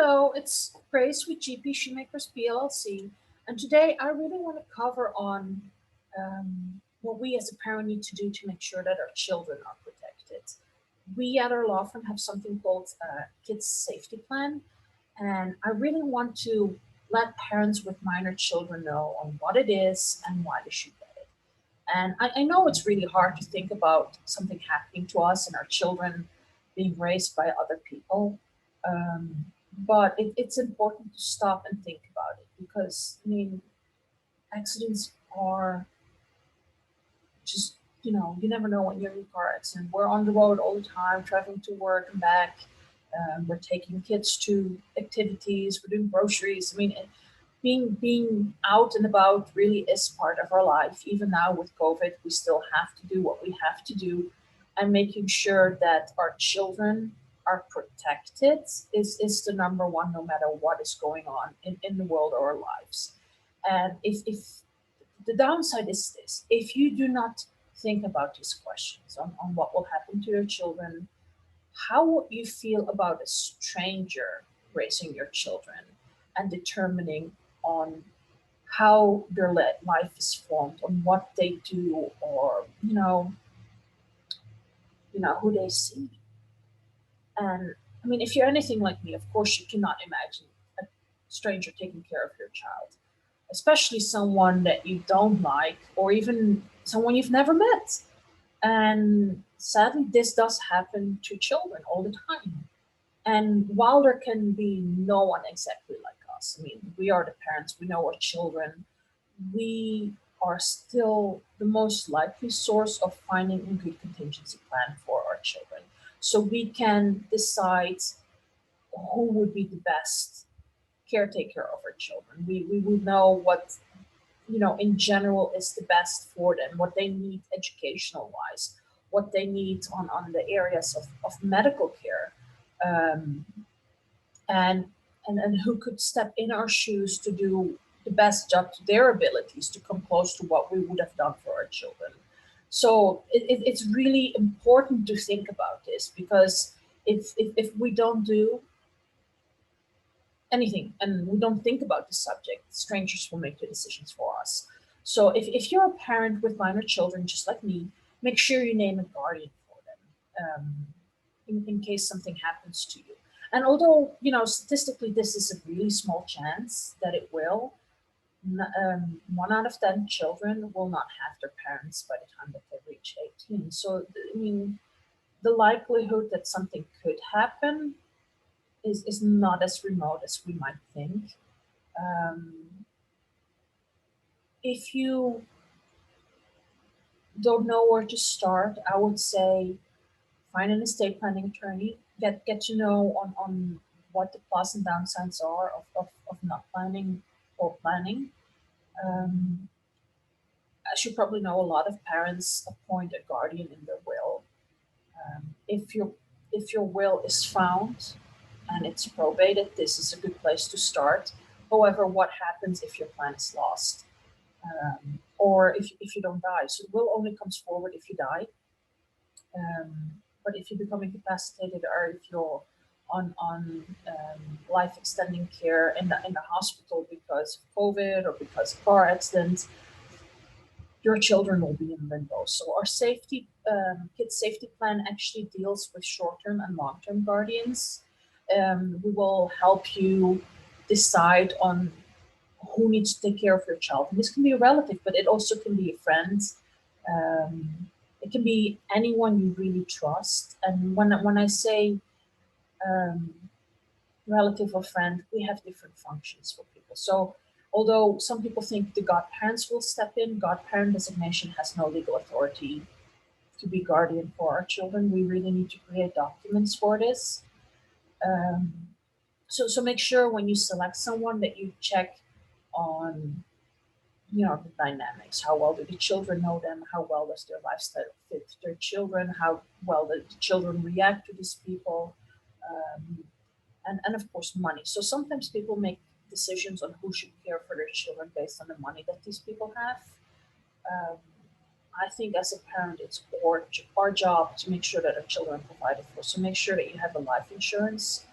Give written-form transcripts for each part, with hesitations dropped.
Hello, it's Grace with GP Shoemakers PLLC, and today I really want to cover on what we as a parent need to do to make sure that our children are protected. We at our law firm have something called Kids Safety Plan, and I really want to let parents with minor children know on what it is and why they should get it. And I know it's really hard to think about something happening to us and our children being raised by other people. Um, but it's important to stop and think about it because, I mean, accidents are just, you never know when you're in a car accident. We're on the road all the time, traveling to work and back. We're taking kids to activities, we're doing groceries. I mean, being out and about really is part of our life. Even now with COVID, we still have to do what we have to do, and making sure that our children are protected is the number one, no matter what is going on in the world or our lives. And if the downside is this, if you do not think about these questions on what will happen to your children, how would you feel about a stranger raising your children and determining on how their life is formed, on what they do, or who they see? And I mean, if you're anything like me, of course, you cannot imagine a stranger taking care of your child, especially someone that you don't like, or even someone you've never met. And sadly, this does happen to children all the time. And while there can be no one exactly like us, I mean, we are the parents, we know our children, we are still the most likely source of finding a good contingency plan for our children. So we can decide who would be the best caretaker of our children. We will know what, in general is the best for them, what they need educational wise, what they need on the areas of medical care. Um, and and who could step in our shoes to do the best job to their abilities to come close to what we would have done for our children. So it's really important to think about this because if we don't do anything and we don't think about the subject, strangers will make the decisions for us. So if you're a parent with minor children just like me, make sure you name a guardian for them, in case something happens to you. And although, statistically, this is a really small chance that it will, 1 out of 10 children will not have their parents by the time that they reach 18. So, I mean, the likelihood that something could happen is not as remote as we might think. Um, if you don't know where to start, I would say find an estate planning attorney, get to know on what the plus and downsides are of not planning or planning. Um, as you probably know, a lot of parents appoint a guardian in their will. If your will is found and it's probated, this is a good place to start. However, what happens if your plan is lost? Or if you don't die? So the will only comes forward if you die. But if you become incapacitated or if you're on life extending care in the hospital because of COVID or because of car accidents, your children will be in limbo. So our kids safety plan actually deals with short-term and long-term guardians. We will help you decide on who needs to take care of your child. And this can be a relative, but it also can be a friend. Um, it can be anyone you really trust. And when I say um, relative or friend, we have different functions for people. So although some people think the godparents will step in, godparent designation has no legal authority to be guardian for our children. We really need to create documents for this. Um, so make sure when you select someone that you check on the dynamics. How well do the children know them? How well does their lifestyle fit their children? How well do the children react to these people? Um, and of course, money. So sometimes people make decisions on who should care for their children based on the money that these people have. Um, I think as a parent, it's our job to make sure that our children are provided for. So make sure that you have a life insurance.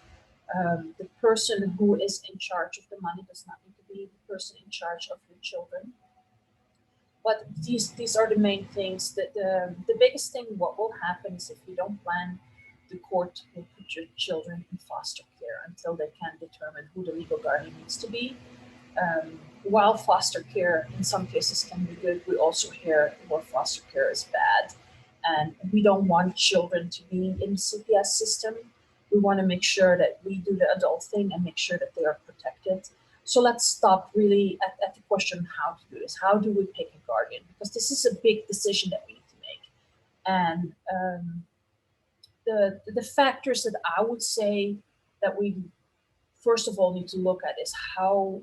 The person who is in charge of the money does not need to be the person in charge of your children. But these are the main things. That the biggest thing, what will happen is if you don't plan, the court will put your children in foster care until they can determine who the legal guardian needs to be. While foster care in some cases can be good, we also hear where foster care is bad. And we don't want children to be in the CPS system. We want to make sure that we do the adult thing and make sure that they are protected. So let's stop really at the question how to do this. How do we pick a guardian? Because this is a big decision that we need to make. And the factors that I would say that we first of all need to look at is how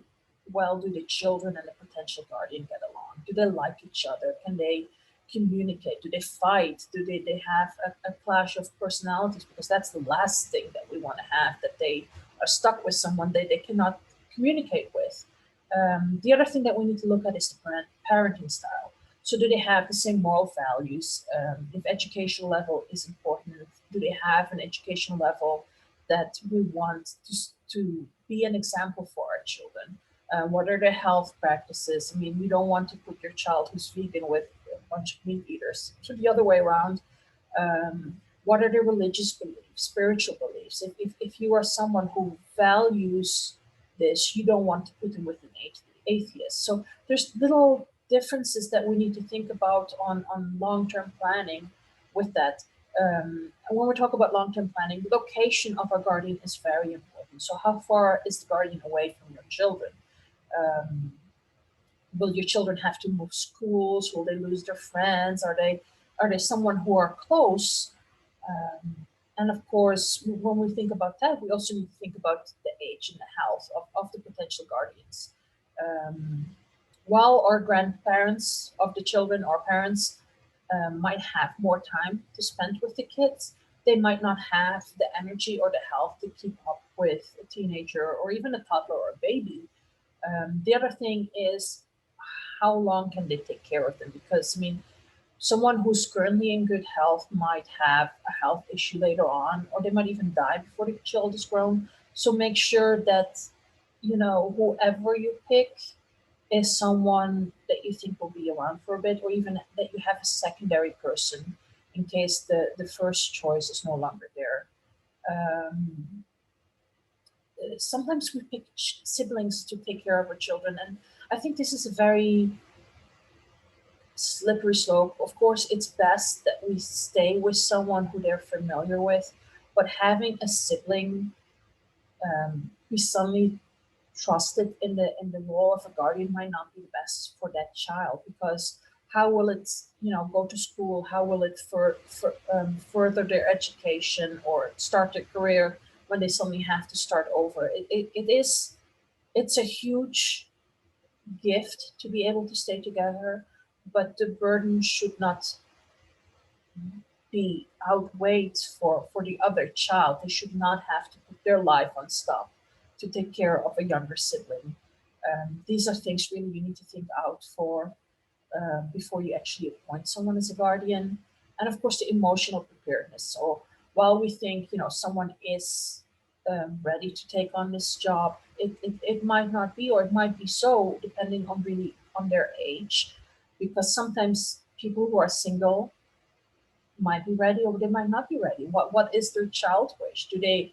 well do the children and the potential guardian get along? Do they like each other? Can they communicate? Do they fight? Do they have a clash of personalities? Because that's the last thing that we want to have, that they are stuck with someone they cannot communicate with. The other thing that we need to look at is the parenting style. So do they have the same moral values? If educational level is important, do they have an educational level that we want to be an example for our children? What are their health practices? I mean, we don't want to put your child who's vegan with a bunch of meat eaters. So the other way around. What are their religious beliefs, spiritual beliefs? If you are someone who values this, you don't want to put them with an atheist. So there's little differences that we need to think about on long-term planning with that. And when we talk about long-term planning, the location of our guardian is very important. So how far is the guardian away from your children? Um, will your children have to move schools? Will they lose their friends? Are they someone who are close? And of course, when we think about that, we also need to think about the age and the health of the potential guardians. Um, while our grandparents of the children or parents might have more time to spend with the kids, they might not have the energy or the health to keep up with a teenager or even a toddler or a baby. The other thing is how long can they take care of them? Because I mean, someone who's currently in good health might have a health issue later on, or they might even die before the child is grown. So make sure that whoever you pick is someone that you think will be around for a bit, or even that you have a secondary person in case the first choice is no longer there. Um, Sometimes we pick siblings to take care of our children, and I think this is a very slippery slope. Of course, it's best that we stay with someone who they're familiar with, but having a sibling who suddenly trusted in the role of a guardian might not be the best for that child, because how will it go to school? How will it further their education or start their career when they suddenly have to start over? It's a huge gift to be able to stay together, but the burden should not be outweighed for the other child. They should not have to put their life on stop to take care of a younger sibling. These are things really you need to think out for before you actually appoint someone as a guardian. And of course, the emotional preparedness. So while we think someone is ready to take on this job, it might not be, or it might be so, depending on really on their age, because sometimes people who are single might be ready or they might not be ready. What is their child wish? Do they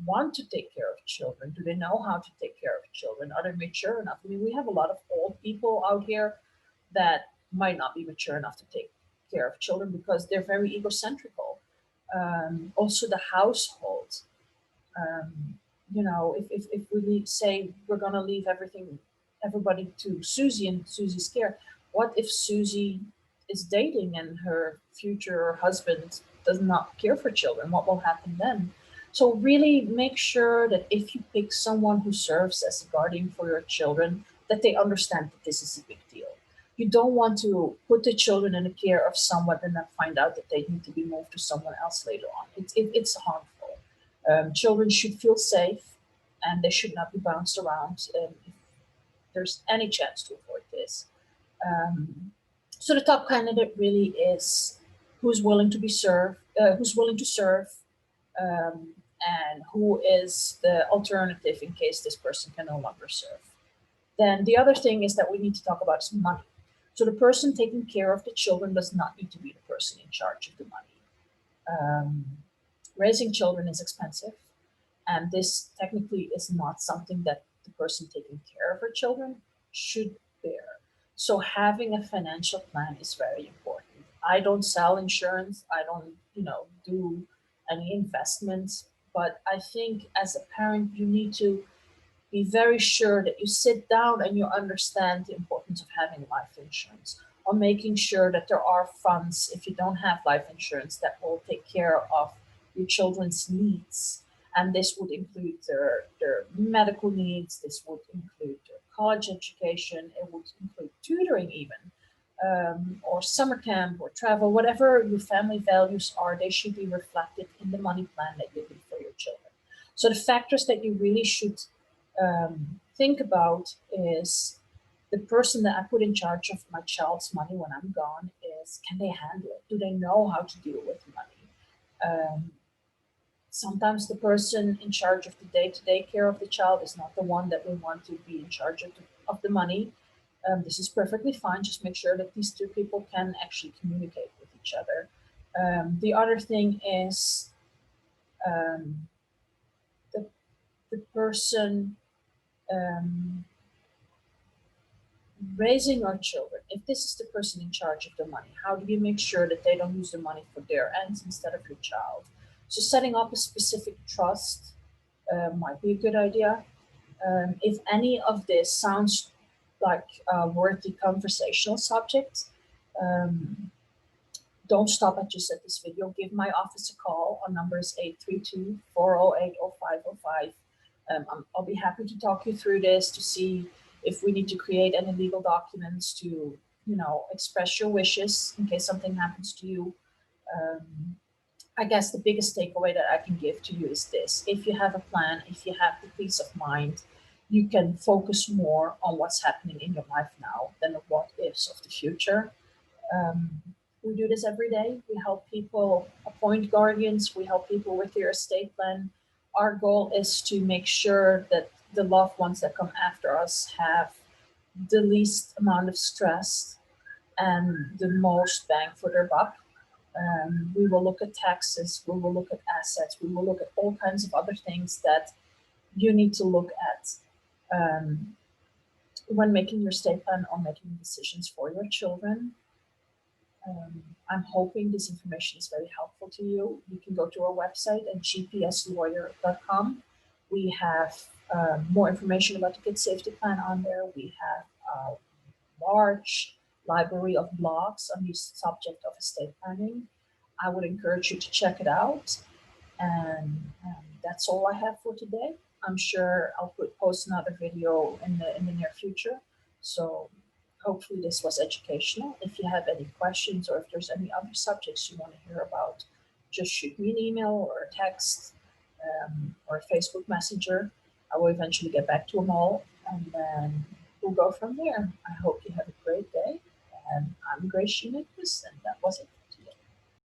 want to take care of children? Do they know how to take care of children? Are they mature enough? I mean, we have a lot of old people out here that might not be mature enough to take care of children because they're very egocentrical. Also, the household. If we say we're going to leave everybody to Susie and Susie's care, what if Susie is dating and her future husband does not care for children? What will happen then? So really make sure that if you pick someone who serves as a guardian for your children, that they understand that this is a big deal. You don't want to put the children in the care of someone and then find out that they need to be moved to someone else later on. It's harmful. Children should feel safe and they should not be bounced around if there's any chance to avoid this. Um, so the top candidate really is who's willing to serve, um, and who is the alternative in case this person can no longer serve. Then the other thing is that we need to talk about is money. So the person taking care of the children does not need to be the person in charge of the money. Raising children is expensive, and this technically is not something that the person taking care of her children should bear. So having a financial plan is very important. I don't sell insurance. I don't, do any investments. But I think as a parent, you need to be very sure that you sit down and you understand the importance of having life insurance, or making sure that there are funds, if you don't have life insurance, that will take care of your children's needs. And this would include their medical needs, this would include their college education, it would include tutoring even, or summer camp or travel, whatever your family values are, they should be reflected in the money plan that you do for your children. So the factors that you really should think about is the person that I put in charge of my child's money when I'm gone is, can they handle it? Do they know how to deal with money? Sometimes the person in charge of the day-to-day care of the child is not the one that we want to be in charge of the money. This is perfectly fine. Just make sure that these two people can actually communicate with each other. The other thing is um, the, the person raising our children. If this is the person in charge of the money, how do you make sure that they don't use the money for their ends instead of your child? So setting up a specific trust might be a good idea. If any of this sounds like a worthy conversational subject, um, don't stop at just at this video. Give my office a call. Our number is 832-408-0505. I'll be happy to talk you through this to see if we need to create any legal documents to, express your wishes in case something happens to you. I guess the biggest takeaway that I can give to you is this. If you have a plan, if you have the peace of mind, you can focus more on what's happening in your life now than the what ifs of the future. Um, we do this every day. We help people appoint guardians. We help people with their estate plan. Our goal is to make sure that the loved ones that come after us have the least amount of stress and the most bang for their buck. We will look at taxes, we will look at assets, we will look at all kinds of other things that you need to look at when making your estate plan or making decisions for your children. I'm hoping this information is very helpful to you. You can go to our website at gpslawyer.com. We have more information about the Kid Safety Plan on there. We have a large library of blogs on the subject of estate planning. I would encourage you to check it out. And that's all I have for today. I'm sure I'll post another video in the near future. So hopefully this was educational. If you have any questions or if there's any other subjects you want to hear about, just shoot me an email or a text or a Facebook Messenger. I will eventually get back to them all, and then we'll go from there. I hope you have a great day. And I'm Grace Shoemaker, and that was it.